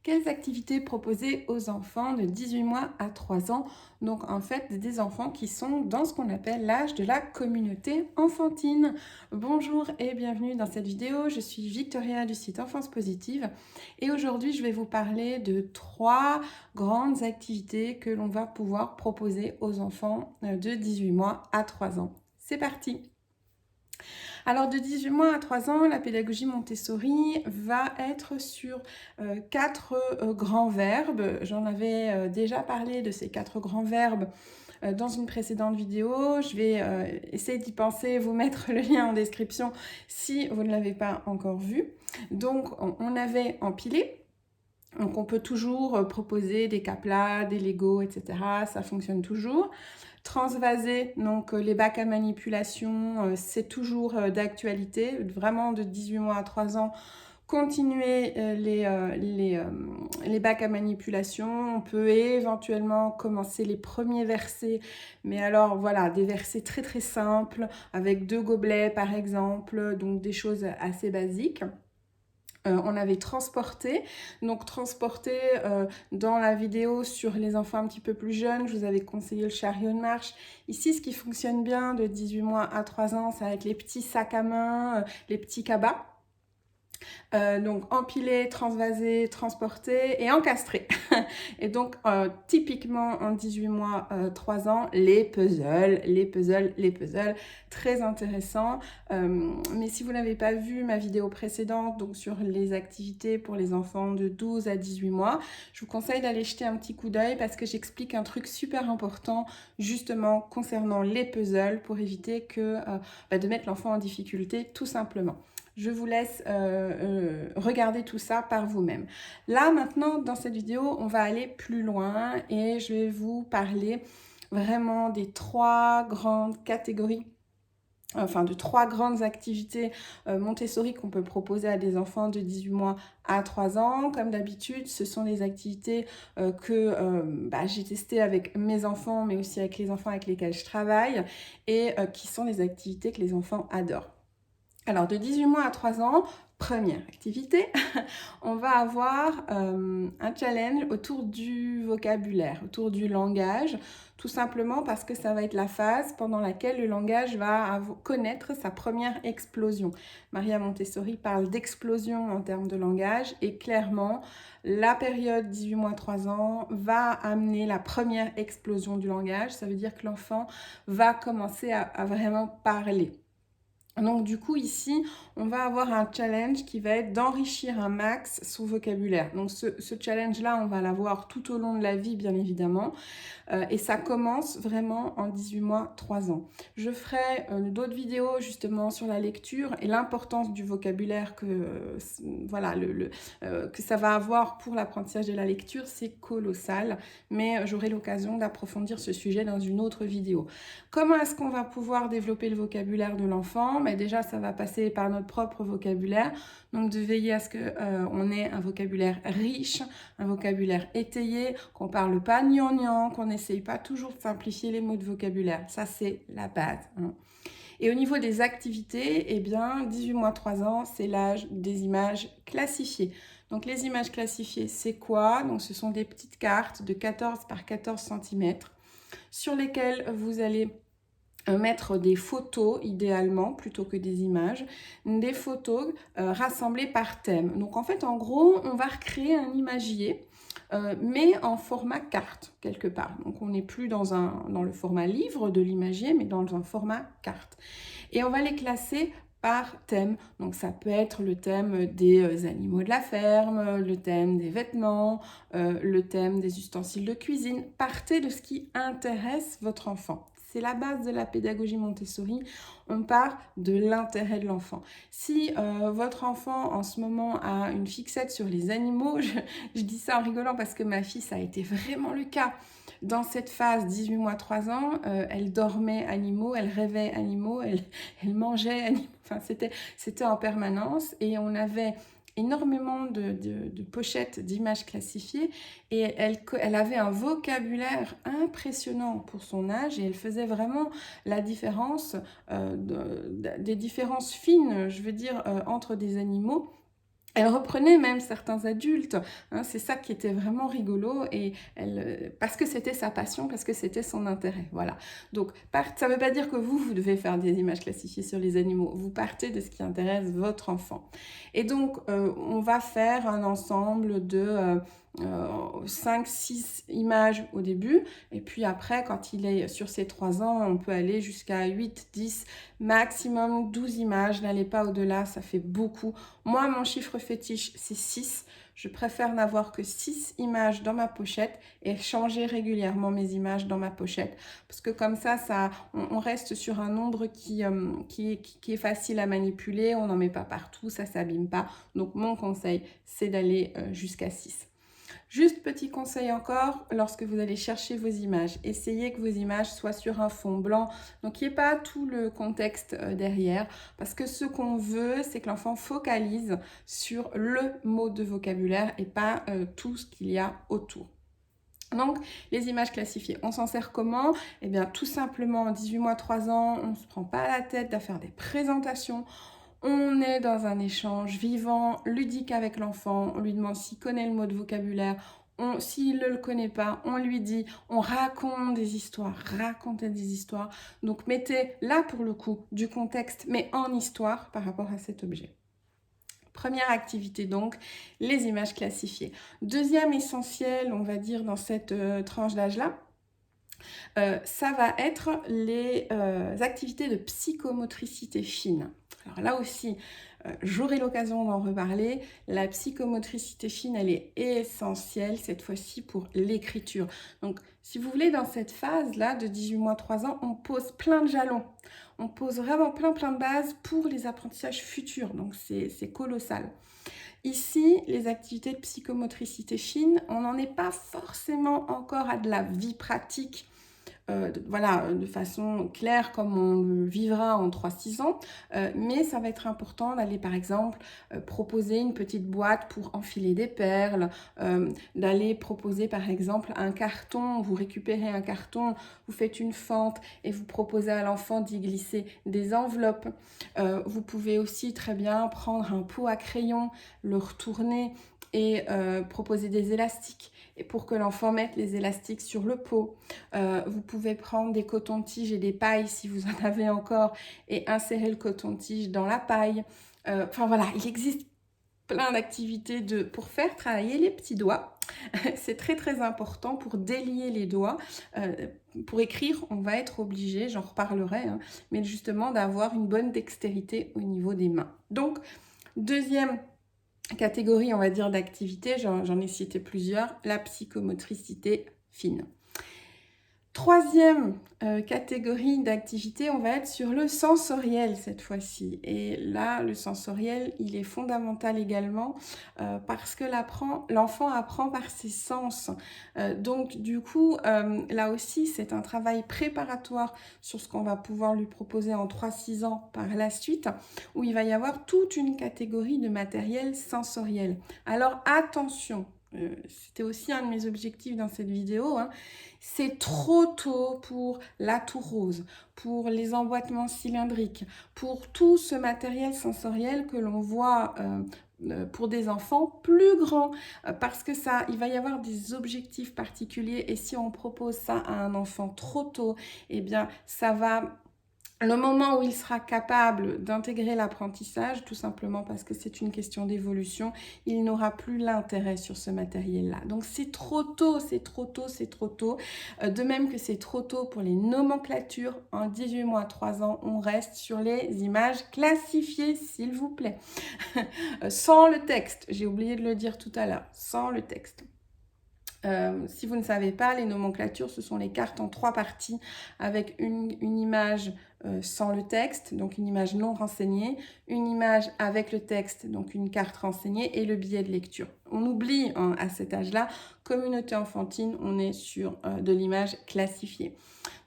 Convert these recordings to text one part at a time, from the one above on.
Quelles activités proposer aux enfants de 18 mois à 3 ans? Donc en fait des enfants qui sont dans ce qu'on appelle l'âge de la communauté enfantine. Bonjour et bienvenue dans cette vidéo, je suis Victoria du site Enfance Positive et aujourd'hui je vais vous parler de 3 grandes activités que l'on va pouvoir proposer aux enfants de 18 mois à 3 ans. C'est parti! Alors de 18 mois à 3 ans, la pédagogie Montessori va être sur 4 grands verbes. J'en avais déjà parlé de ces 4 grands verbes dans une précédente vidéo. Je vais essayer d'y penser, vous mettre le lien en description si vous ne l'avez pas encore vu. Donc on avait empilé. Donc on peut toujours proposer des cas-plats, des Lego, etc. Ça fonctionne toujours. Transvaser, donc les bacs à manipulation, c'est toujours d'actualité. Vraiment de 18 mois à 3 ans, continuer les bacs à manipulation. On peut éventuellement commencer les premiers versets, mais alors voilà, des versets très très simples, avec 2 gobelets par exemple, donc des choses assez basiques. On avait transporté, donc transporté dans la vidéo sur les enfants un petit peu plus jeunes, je vous avais conseillé le chariot de marche. Ici, ce qui fonctionne bien de 18 mois à 3 ans, ça va être les petits sacs à main, les petits cabas. Donc empiler, transvaser, transporter et encastrer. Et donc typiquement en 18 mois, 3 ans, les puzzles, très intéressant. Mais si vous n'avez pas vu ma vidéo précédente, donc sur les activités pour les enfants de 12 à 18 mois, je vous conseille d'aller jeter un petit coup d'œil parce que j'explique un truc super important justement concernant les puzzles pour éviter de mettre l'enfant en difficulté tout simplement. Je vous laisse regarder tout ça par vous-même. Là, maintenant, dans cette vidéo, on va aller plus loin et je vais vous parler vraiment des 3 grandes catégories, enfin de 3 grandes activités Montessori qu'on peut proposer à des enfants de 18 mois à 3 ans. Comme d'habitude, ce sont des activités que j'ai testées avec mes enfants, mais aussi avec les enfants avec lesquels je travaille et qui sont des activités que les enfants adorent. Alors, de 18 mois à 3 ans, première activité, on va avoir un challenge autour du vocabulaire, autour du langage, tout simplement parce que ça va être la phase pendant laquelle le langage va connaître sa première explosion. Maria Montessori parle d'explosion en termes de langage et clairement, la période 18 mois 3 ans va amener la première explosion du langage. Ça veut dire que l'enfant va commencer à vraiment parler. Donc du coup ici, on va avoir un challenge qui va être d'enrichir un max son vocabulaire. Donc ce challenge-là, on va l'avoir tout au long de la vie, bien évidemment. Et ça commence vraiment en 18 mois, 3 ans. Je ferai d'autres vidéos justement sur la lecture et l'importance du vocabulaire que ça va avoir pour l'apprentissage de la lecture. C'est colossal, mais j'aurai l'occasion d'approfondir ce sujet dans une autre vidéo. Comment est-ce qu'on va pouvoir développer le vocabulaire de l'enfant? Déjà, ça va passer par notre propre vocabulaire, donc de veiller à ce qu'on ait un vocabulaire riche, un vocabulaire étayé, qu'on parle pas gnangnan, qu'on n'essaye pas toujours de simplifier les mots de vocabulaire. Ça, c'est la base. Et au niveau des activités, 18 mois 3 ans, c'est l'âge des images classifiées. Donc les images classifiées, c'est quoi? Donc ce sont des petites cartes de 14 par 14 cm sur lesquelles vous allez mettre des photos idéalement plutôt que des images, des photos rassemblées par thème. Donc en fait, en gros, on va recréer un imagier mais en format carte quelque part. Donc on n'est plus dans le format livre de l'imagier, mais dans un format carte. Et on va les classer par thème. Donc ça peut être le thème des animaux de la ferme, le thème des vêtements, le thème des ustensiles de cuisine. Partez de ce qui intéresse votre enfant. C'est la base de la pédagogie Montessori. On part de l'intérêt de l'enfant. Si votre enfant en ce moment a une fixette sur les animaux, je dis ça en rigolant parce que ma fille, ça a été vraiment le cas. Dans cette phase 18 mois 3 ans, elle dormait animaux, elle rêvait animaux, elle mangeait animaux. Enfin, c'était en permanence et on avait énormément de pochettes d'images classifiées et elle avait un vocabulaire impressionnant pour son âge et elle faisait vraiment la différence, des différences fines, je veux dire, entre des animaux Elle reprenait même certains adultes, hein, c'est ça qui était vraiment rigolo, et parce que c'était sa passion, parce que c'était son intérêt, voilà. Donc ça ne veut pas dire que vous devez faire des images classifiées sur les animaux, vous partez de ce qui intéresse votre enfant. Et donc on va faire un ensemble de 5-6 images au début, et puis après, quand il est sur ses 3 ans, on peut aller jusqu'à 8-10, maximum 12 images, n'allez pas au-delà, ça fait beaucoup. Moi, mon chiffre fétiche, c'est 6. Je préfère n'avoir que 6 images dans ma pochette et changer régulièrement mes images dans ma pochette. Parce que comme ça, on reste sur un nombre qui est facile à manipuler, on n'en met pas partout, ça ne s'abîme pas. Donc mon conseil, c'est d'aller jusqu'à 6. Juste petit conseil encore, lorsque vous allez chercher vos images, essayez que vos images soient sur un fond blanc, donc il n'y ait pas tout le contexte derrière, parce que ce qu'on veut, c'est que l'enfant focalise sur le mot de vocabulaire et pas tout ce qu'il y a autour. Donc, les images classifiées, on s'en sert comment? Eh bien, tout simplement, 18 mois, 3 ans, on ne se prend pas la tête à faire des présentations. On est dans un échange vivant, ludique avec l'enfant. On lui demande s'il connaît le mot de vocabulaire. S'il ne le connaît pas, on lui dit, on raconte des histoires, racontez des histoires. Donc, mettez là pour le coup du contexte, mais en histoire par rapport à cet objet. Première activité donc, les images classifiées. Deuxième essentiel, on va dire, dans cette tranche d'âge-là, ça va être les activités de psychomotricité fine. Alors là aussi, j'aurai l'occasion d'en reparler. La psychomotricité fine, elle est essentielle cette fois-ci pour l'écriture. Donc, si vous voulez, dans cette phase-là de 18 mois, 3 ans, on pose plein de jalons. On pose vraiment plein de bases pour les apprentissages futurs. Donc, c'est colossal. Ici, les activités de psychomotricité fine, on n'en est pas forcément encore à de la vie pratique, voilà, de façon claire comme on le vivra en 3-6 ans, mais ça va être important d'aller par exemple proposer une petite boîte pour enfiler des perles, d'aller proposer par exemple un carton, vous récupérez un carton, vous faites une fente et vous proposez à l'enfant d'y glisser des enveloppes. Vous pouvez aussi très bien prendre un pot à crayon, le retourner et proposer des élastiques, et pour que l'enfant mette les élastiques sur le pot. Vous pouvez prendre des cotons-tiges et des pailles si vous en avez encore et insérer le coton-tige dans la paille. Enfin voilà, il existe plein d'activités pour faire travailler les petits doigts. C'est très important pour délier les doigts. Pour écrire, on va être obligé, j'en reparlerai, hein, mais justement d'avoir une bonne dextérité au niveau des mains. Donc, deuxième catégorie, on va dire, d'activités, j'en ai cité plusieurs, la psychomotricité fine. Troisième catégorie d'activité, on va être sur le sensoriel cette fois-ci. Et là, le sensoriel, il est fondamental également parce que l'enfant apprend par ses sens. Donc du coup, là aussi, c'est un travail préparatoire sur ce qu'on va pouvoir lui proposer en 3-6 ans par la suite, où il va y avoir toute une catégorie de matériel sensoriel. Alors attention, c'était aussi un de mes objectifs dans cette vidéo, hein. C'est trop tôt pour la tour rose, pour les emboîtements cylindriques, pour tout ce matériel sensoriel que l'on voit pour des enfants plus grands, parce que il va y avoir des objectifs particuliers, et si on propose ça à un enfant trop tôt, eh bien ça va... Le moment où il sera capable d'intégrer l'apprentissage, tout simplement parce que c'est une question d'évolution, il n'aura plus l'intérêt sur ce matériel-là. Donc c'est trop tôt, c'est trop tôt, c'est trop tôt. De même que c'est trop tôt pour les nomenclatures. En 18 mois, 3 ans, on reste sur les images classifiées, s'il vous plaît. Sans le texte, j'ai oublié de le dire tout à l'heure, sans le texte. Si vous ne savez pas, les nomenclatures, ce sont les cartes en 3 parties avec une image sans le texte, donc une image non renseignée, une image avec le texte, donc une carte renseignée, et le billet de lecture. On oublie à cet âge-là, communauté enfantine, on est sur de l'image classifiée.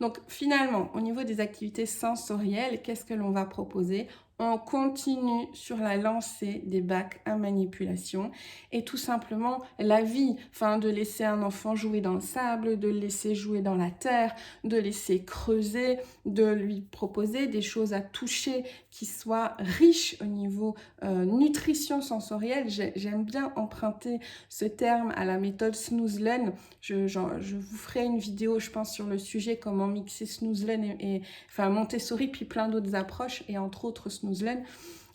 Donc finalement, au niveau des activités sensorielles, qu'est-ce que l'on va proposer? on continue sur la lancée des bacs à manipulation et tout simplement la vie, enfin de laisser un enfant jouer dans le sable, de le laisser jouer dans la terre, de laisser creuser, de lui proposer des choses à toucher qui soient riches au niveau nutrition sensorielle. J'aime bien emprunter ce terme à la méthode Snoozelen. Je vous ferai une vidéo, je pense, sur le sujet, comment mixer Snoozelen et enfin Montessori, puis plein d'autres approches, et entre autres Snoozelen.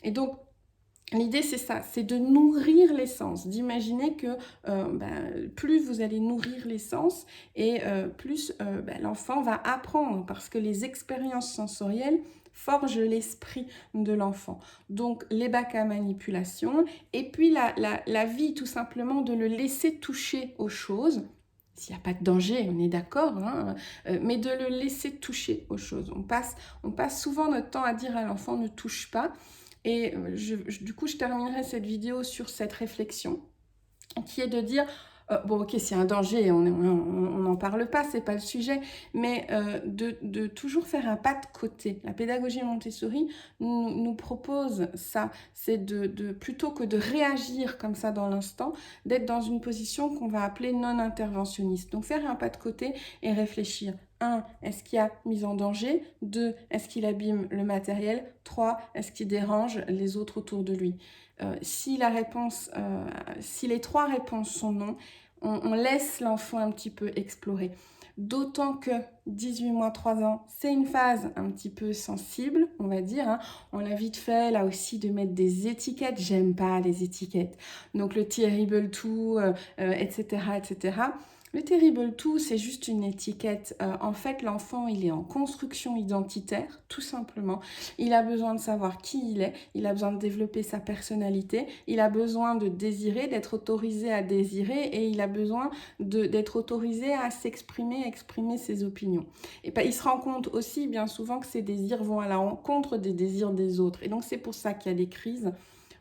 Et donc, l'idée, c'est ça, c'est de nourrir l'essence, d'imaginer que plus vous allez nourrir l'essence et plus l'enfant va apprendre parce que les expériences sensorielles forgent l'esprit de l'enfant. Donc, les bacs à manipulation et puis la vie, tout simplement, de le laisser toucher aux choses. S'il n'y a pas de danger, on est d'accord, hein, mais de le laisser toucher aux choses. On passe souvent notre temps à dire à l'enfant ne touche pas. Et du coup, je terminerai cette vidéo sur cette réflexion qui est de dire, bon ok, s'il y a un danger, on n'en parle pas, c'est pas le sujet, mais de toujours faire un pas de côté. La pédagogie Montessori nous propose ça, c'est plutôt que de réagir comme ça dans l'instant, d'être dans une position qu'on va appeler non interventionniste. Donc faire un pas de côté et réfléchir. 1. Est-ce qu'il y a mise en danger? 2. Est-ce qu'il abîme le matériel? 3. Est-ce qu'il dérange les autres autour de lui? Si les 3 réponses sont non, on laisse l'enfant un petit peu explorer. D'autant que 18 mois, 3 ans, c'est une phase un petit peu sensible, on va dire. Hein. On a vite fait, là aussi, de mettre des étiquettes. J'aime pas les étiquettes. Donc, le terrible tout, etc., etc. Le terrible tout, c'est juste une étiquette. En fait, l'enfant, il est en construction identitaire, tout simplement. Il a besoin de savoir qui il est, il a besoin de développer sa personnalité, il a besoin de désirer, d'être autorisé à désirer et il a besoin d'être autorisé à s'exprimer, exprimer ses opinions. Et il se rend compte aussi bien souvent que ses désirs vont à la rencontre des désirs des autres. Et donc, c'est pour ça qu'il y a des crises.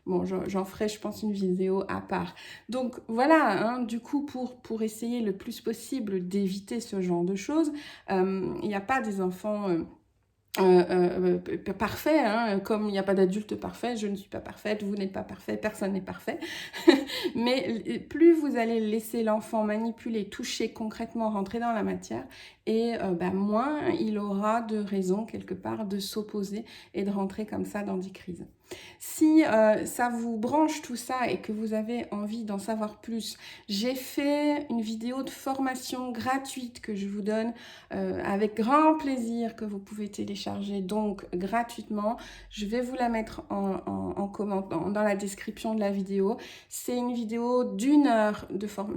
Bon, j'en ferai, je pense, une vidéo à part. Donc, voilà, hein, du coup, pour essayer le plus possible d'éviter ce genre de choses, il n'y a pas des enfants... parfait, hein, comme il n'y a pas d'adulte parfait, je ne suis pas parfaite, vous n'êtes pas parfait, personne n'est parfait. Mais plus vous allez laisser l'enfant manipuler, toucher concrètement, rentrer dans la matière, et moins il aura de raison quelque part de s'opposer et de rentrer comme ça dans des crises. Si ça vous branche tout ça et que vous avez envie d'en savoir plus, j'ai fait une vidéo de formation gratuite que je vous donne avec grand plaisir, que vous pouvez télécharger donc gratuitement. Je vais vous la mettre en commentant dans la description de la vidéo. C'est une vidéo d'une heure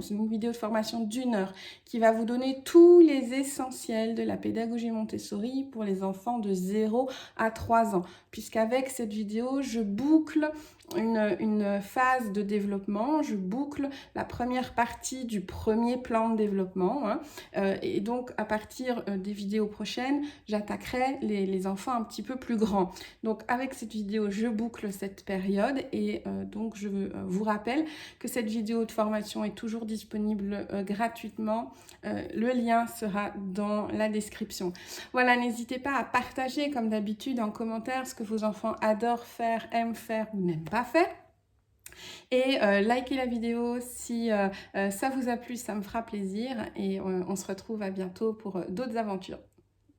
une vidéo de formation d'une heure qui va vous donner tous les essentiels de la pédagogie Montessori pour les enfants de 0 à 3 ans. Puisqu'avec cette vidéo, je boucle une phase de développement, je boucle la première partie du premier plan de développement. Hein, et donc, à partir des vidéos prochaines, j'attaquerai les enfants un petit peu plus grands. Donc, avec cette vidéo, je boucle cette période et donc, je vous rappelle que cette vidéo de formation est toujours disponible gratuitement. Le lien sera dans la description. Voilà, n'hésitez pas à partager, comme d'habitude, en commentaire ce que vos enfants adorent faire, aiment faire ou n'aiment pas faire. Et likez la vidéo si ça vous a plu, ça me fera plaisir. Et on se retrouve à bientôt pour d'autres aventures.